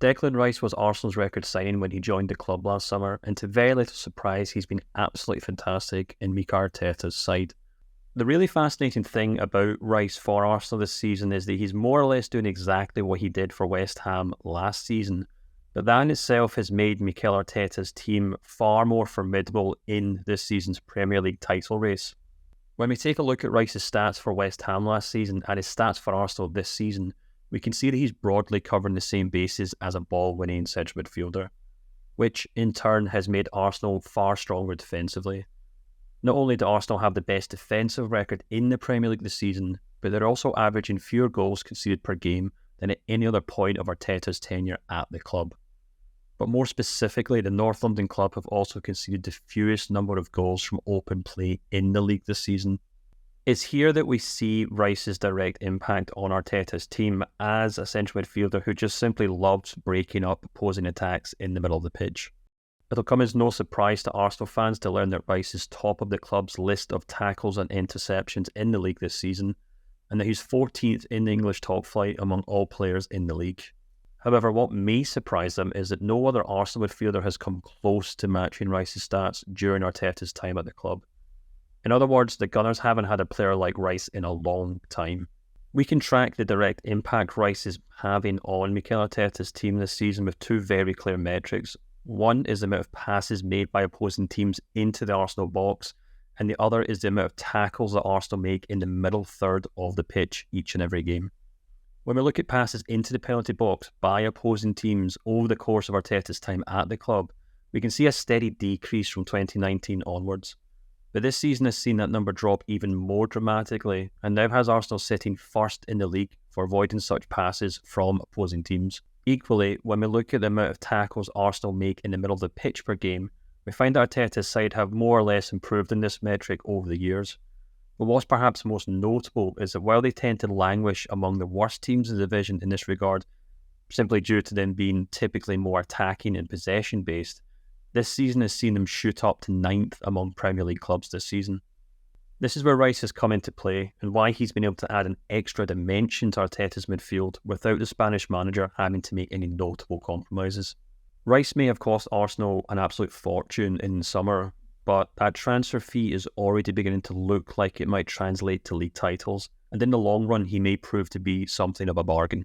Declan Rice was Arsenal's record signing when he joined the club last summer, and to very little surprise, he's been absolutely fantastic in Mikel Arteta's side. The really fascinating thing about Rice for Arsenal this season is that he's more or less doing exactly what he did for West Ham last season, but that in itself has made Mikel Arteta's team far more formidable in this season's Premier League title race. When we take a look at Rice's stats for West Ham last season and his stats for Arsenal this season, we can see that he's broadly covering the same bases as a ball-winning central midfielder, which in turn has made Arsenal far stronger defensively. Not only do Arsenal have the best defensive record in the Premier League this season, but they're also averaging fewer goals conceded per game than at any other point of Arteta's tenure at the club. But more specifically, the North London club have also conceded the fewest number of goals from open play in the league this season. It's here that we see Rice's direct impact on Arteta's team as a central midfielder who just simply loves breaking up opposing attacks in the middle of the pitch. It'll come as no surprise to Arsenal fans to learn that Rice is top of the club's list of tackles and interceptions in the league this season, and that he's 14th in the English top flight among all players in the league. However, what may surprise them is that no other Arsenal midfielder has come close to matching Rice's stats during Arteta's time at the club. In other words, the Gunners haven't had a player like Rice in a long time. We can track the direct impact Rice is having on Mikel Arteta's team this season with two very clear metrics. One is the amount of passes made by opposing teams into the Arsenal box, and the other is the amount of tackles that Arsenal make in the middle third of the pitch each and every game. When we look at passes into the penalty box by opposing teams over the course of Arteta's time at the club, we can see a steady decrease from 2019 onwards. But this season has seen that number drop even more dramatically and now has Arsenal sitting first in the league for avoiding such passes from opposing teams. Equally, when we look at the amount of tackles Arsenal make in the middle of the pitch per game, we find that Arteta's side have more or less improved in this metric over the years. But what's perhaps most notable is that while they tend to languish among the worst teams in the division in this regard, simply due to them being typically more attacking and possession-based, this season has seen them shoot up to 9th among Premier League clubs this season. This is where Rice has come into play and why he's been able to add an extra dimension to Arteta's midfield without the Spanish manager having to make any notable compromises. Rice may have cost Arsenal an absolute fortune in the summer, but that transfer fee is already beginning to look like it might translate to league titles, and in the long run he may prove to be something of a bargain.